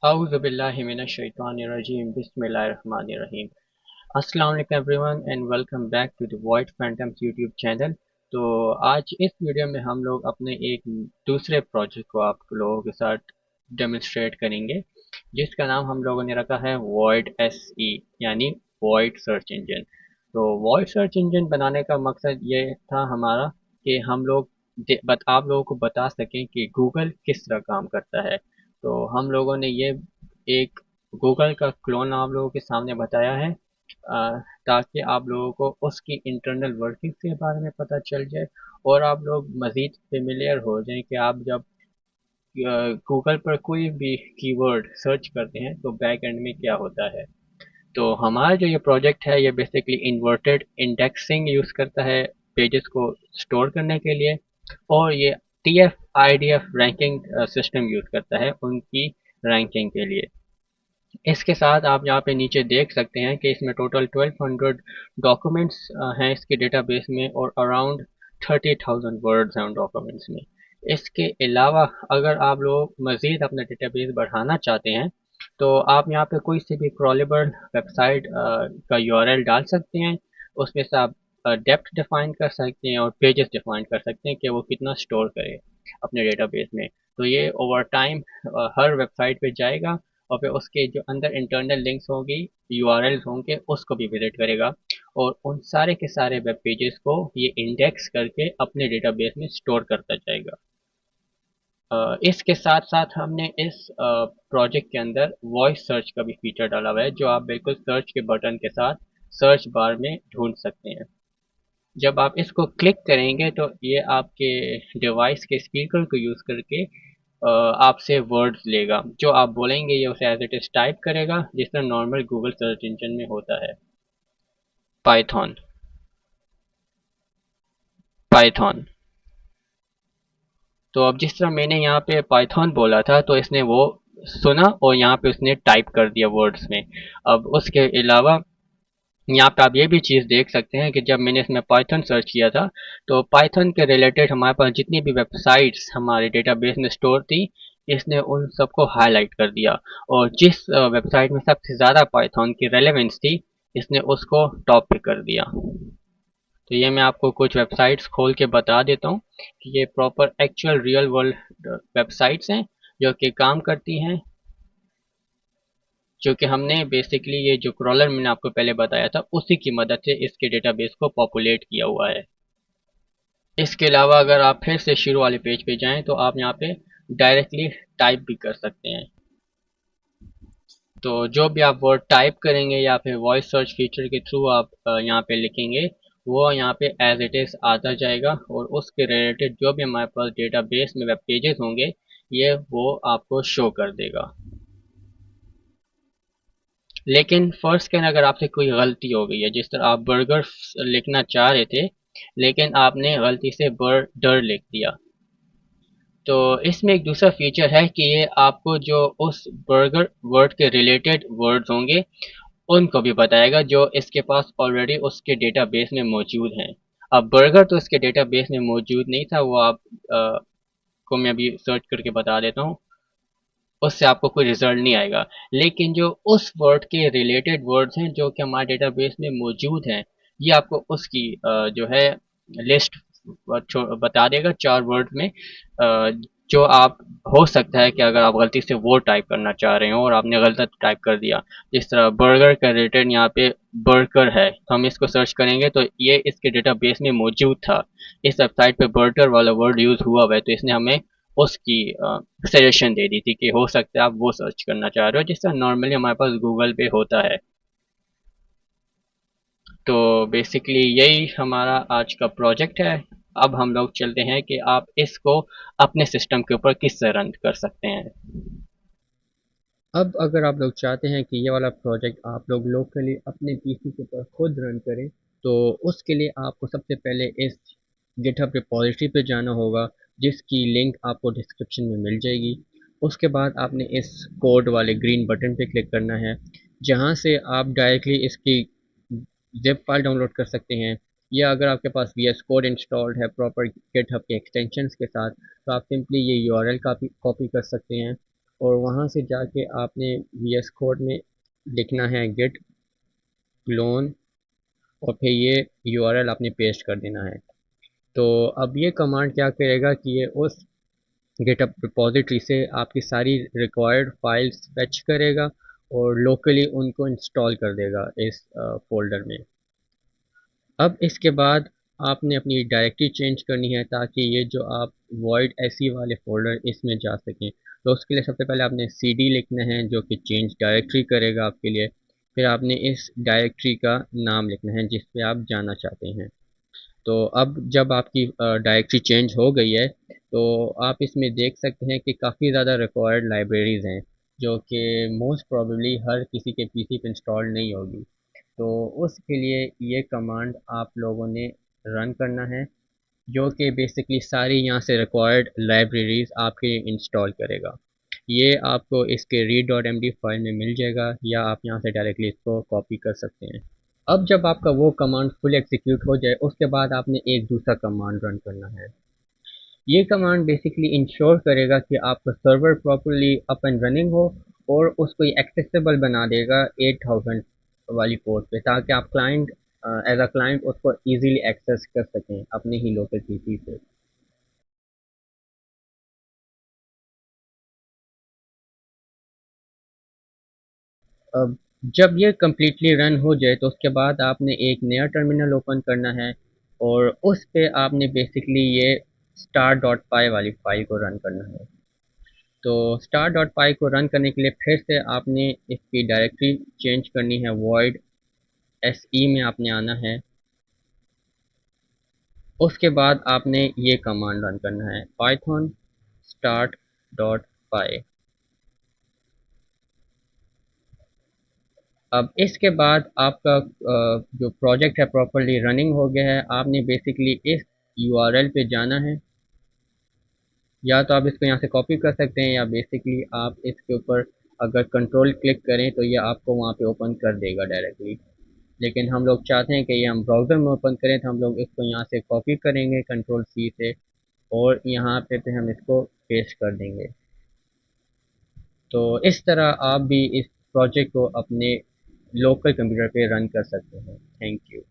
Auzubillahiminash-shaytanir-rajeem. Bismillahir-rahmanir-rahim. अस्सलाम वालेकुम everyone and welcome back to the void phantoms YouTube channel. तो आज इस वीडियो में हम लोग अपने एक दूसरे प्रोजेक्ट को आप लोगों के साथ डेमोन्स्ट्रेट करेंगे, जिसका नाम हम लोगों ने रखा है वॉइड एस ई, यानी वॉइड सर्च इंजन। तो वॉइड सर्च इंजन बनाने का मकसद ये था हमारा कि हम लोग आप लोगों को बता सकें कि गूगल किस तरह काम करता है। तो हम लोगों ने ये एक गूगल का क्लोन आप लोगों के सामने बताया है, ताकि आप लोगों को उसकी इंटरनल वर्किंग के बारे में पता चल जाए और आप लोग मज़ीद फेमिलियर हो जाएं कि आप जब गूगल पर कोई भी कीवर्ड सर्च करते हैं तो बैक एंड में क्या होता है। तो हमारा जो ये प्रोजेक्ट है ये बेसिकली इन्वर्टेड इंडेक्सिंग यूज़ करता है पेजेस को स्टोर करने के लिए, और ये TF IDF ranking system use करता है उनकी रैंकिंग के लिए। इसके साथ आप यहाँ पे नीचे देख सकते हैं कि इसमें टोटल 1200 डॉक्यूमेंट्स हैं इसके डेटाबेस में, और अराउंड 30,000 वर्ड्स हैं उन डॉक्यूमेंट्स में। इसके अलावा अगर आप लोग मज़ीद अपना डेटाबेस बढ़ाना चाहते हैं तो आप यहाँ पे कोई सी भी क्रॉलेबल वेबसाइट का URL डाल सकते हैं। उसमें से आप डेप्थ डिफाइन कर सकते हैं और पेजेस डिफाइन कर सकते हैं कि वो कितना स्टोर करे अपने डेटाबेस में। तो ये ओवर टाइम हर वेबसाइट पे जाएगा और फिर उसके जो अंदर इंटरनल लिंक्स होंगी, URLs होंगे, उसको भी विजिट करेगा और उन सारे के सारे वेब पेजेस को ये इंडेक्स करके अपने डेटाबेस में स्टोर करता जाएगा। इसके साथ साथ हमने इस प्रोजेक्ट के अंदर वॉइस सर्च का भी फीचर डाला हुआ है, जो आप बिल्कुल सर्च के बटन के साथ सर्च बार में ढूंढ सकते हैं। जब आप इसको क्लिक करेंगे तो ये आपके डिवाइस के स्पीकर को यूज़ करके आपसे वर्ड्स लेगा। जो आप बोलेंगे ये उसे एज इट इज़ टाइप करेगा, जिस तरह नॉर्मल गूगल सर्च इंजन में होता है। Python, Python. तो अब जिस तरह मैंने यहाँ पे पाइथन बोला था तो इसने वो सुना और यहाँ पे उसने टाइप कर दिया वर्ड्स में। अब उसके अलावा यहाँ पे आप ये भी चीज़ देख सकते हैं कि जब मैंने इसमें पाइथन सर्च किया था तो पाइथन के रिलेटेड हमारे पास जितनी भी वेबसाइट्स हमारे डेटाबेस में स्टोर थी, इसने उन सबको हाईलाइट कर दिया, और जिस वेबसाइट में सबसे ज़्यादा पाइथन की रेलेवेंस थी इसने उसको टॉप पे कर दिया। तो ये मैं आपको कुछ वेबसाइट्स खोल के बता देता हूँ कि ये proper actual real world websites हैं जो कि काम करती हैं, जो कि हमने बेसिकली ये जो क्रॉलर मैंने आपको पहले बताया था उसी की मदद से इसके डेटाबेस को पॉपुलेट किया हुआ है। इसके अलावा अगर आप फिर से शुरू वाले पेज पे जाएं तो आप यहाँ पे डायरेक्टली टाइप भी कर सकते हैं। तो जो भी आप वर्ड टाइप करेंगे या फिर वॉइस सर्च फीचर के थ्रू आप यहाँ पे लिखेंगे, वो यहाँ पे एज इट इज़ आता जाएगा और उसके रिलेटेड जो भी हमारे पास डेटाबेस में वेब पेजेस होंगे ये वो आपको शो कर देगा। लेकिन फर्स्ट कैन अगर आपसे कोई गलती हो गई है, जिस तरह आप बर्गर लिखना चाह रहे थे लेकिन आपने गलती से बर्डर लिख दिया, तो इसमें एक दूसरा फीचर है कि ये आपको जो उस बर्गर वर्ड के रिलेटेड वर्ड्स होंगे उनको भी बताएगा जो इसके पास ऑलरेडी उसके डेटाबेस में मौजूद हैं। अब बर्गर तो इसके डेटाबेस में मौजूद नहीं था, वो आप को मैं अभी सर्च करके बता देता हूँ, उससे आपको कोई रिजल्ट नहीं आएगा। लेकिन जो उस वर्ड के रिलेटेड वर्ड्स हैं जो कि हमारे डेटाबेस में मौजूद हैं, ये आपको उसकी जो है लिस्ट बता देगा 4 वर्ड में, जो आप हो सकता है कि अगर आप गलती से वो टाइप करना चाह रहे हो और आपने गलत टाइप कर दिया। जिस तरह बर्गर का रिलेटेड यहाँ पे बर्गर है, तो हम इसको सर्च करेंगे तो ये इसके डेटाबेस में मौजूद था। इस वेबसाइट पे बर्गर वाला वर्ड यूज़ हुआ हुआ है, तो इसने हमें उसकी सजेशन दे दी थी कि हो सकता है आप वो सर्च करना चाह रहे हो, जिस तरह नॉर्मली हमारे पास गूगल पे होता है। तो बेसिकली यही हमारा आज का प्रोजेक्ट है। अब हम लोग चलते हैं कि आप इसको अपने सिस्टम के ऊपर किस तरह रन कर सकते हैं। अब अगर आप लोग चाहते हैं कि ये वाला प्रोजेक्ट आप लोग लोकली अपने पीसी के ऊपर खुद रन करें, तो उसके लिए आपको सबसे पहले इस गिटहब रिपॉजिटरी पे जाना होगा, जिसकी लिंक आपको डिस्क्रिप्शन में मिल जाएगी। उसके बाद आपने इस कोड वाले ग्रीन बटन पे क्लिक करना है, जहाँ से आप डायरेक्टली इसकी ज़िप फाइल डाउनलोड कर सकते हैं, या अगर आपके पास VS कोड इंस्टॉल्ड है प्रॉपर गिटहब के एक्सटेंशंस के साथ, तो आप सिंपली ये URL कॉपी कर सकते हैं और वहाँ से जाके आपने VS कोड में लिखना है git clone और फिर ये URL आपने पेस्ट कर देना है। तो अब ये कमांड क्या करेगा कि ये उस गिटहब रिपॉजिटरी से आपकी सारी रिक्वायर्ड फाइल्स फेच करेगा और लोकली उनको इंस्टॉल कर देगा इस फोल्डर में। अब इसके बाद आपने अपनी डायरेक्टरी चेंज करनी है ताकि ये जो आप void se वाले फोल्डर इसमें जा सकें। तो उसके लिए सबसे पहले आपने cd लिखना है जो कि चेंज डायरेक्टरी करेगा आपके लिए। फिर आपने इस डायरेक्टरी का नाम लिखना है जिस पे आप जाना चाहते हैं। तो अब जब आपकी डायरेक्टरी चेंज हो गई है तो आप इसमें देख सकते हैं कि काफ़ी ज़्यादा रिक्वायर्ड लाइब्रेरीज़ हैं जो कि मोस्ट प्रोबेबली हर किसी के पीसी पे इंस्टॉल नहीं होगी। तो उसके लिए ये कमांड आप लोगों ने रन करना है जो कि बेसिकली सारी यहाँ से रिक्वायर्ड लाइब्रेरीज़ आपके इंस्टॉल करेगा। ये आपको इसके read.md फाइल में मिल जाएगा या आप यहाँ से डायरेक्टली इसको कॉपी कर सकते हैं। अब जब आपका वो कमांड फुल एग्जीक्यूट हो जाए उसके बाद आपने एक दूसरा कमांड रन करना है। ये कमांड बेसिकली इंश्योर करेगा कि आपका server properly up and running हो और उसको ये एक्सेसिबल बना देगा 8000 वाली पोर्ट पे ताकि आप क्लाइंट एज अ क्लाइंट उसको इजीली एक्सेस कर सकें अपने ही लोकल पीसी से। अब जब ये कम्प्लीटली रन हो जाए तो उसके बाद आपने एक नया टर्मिनल ओपन करना है और उस पे आपने बेसिकली ये star.py वाली फाइल को रन करना है। तो star.py को रन करने के लिए फिर से आपने इसकी डायरेक्टरी चेंज करनी है void se में आपने आना है। उसके बाद आपने ये कमांड रन करना है python start.py। अब इसके बाद आपका जो प्रोजेक्ट है प्रॉपर्ली रनिंग हो गया है। आपने बेसिकली इस यूआरएल पे जाना है या तो आप इसको यहाँ से कॉपी कर सकते हैं या बेसिकली आप इसके ऊपर अगर कंट्रोल क्लिक करें तो ये आपको वहाँ पे ओपन कर देगा डायरेक्टली। लेकिन हम लोग चाहते हैं कि ये हम ब्राउज़र में ओपन करें तो हम लोग इसको यहाँ से कॉपी करेंगे कंट्रोल सी से और यहाँ पे हम इसको पेस्ट कर देंगे। तो इस तरह आप भी इस प्रोजेक्ट को अपने लोकल कंप्यूटर पे रन कर सकते हैं। Thank you.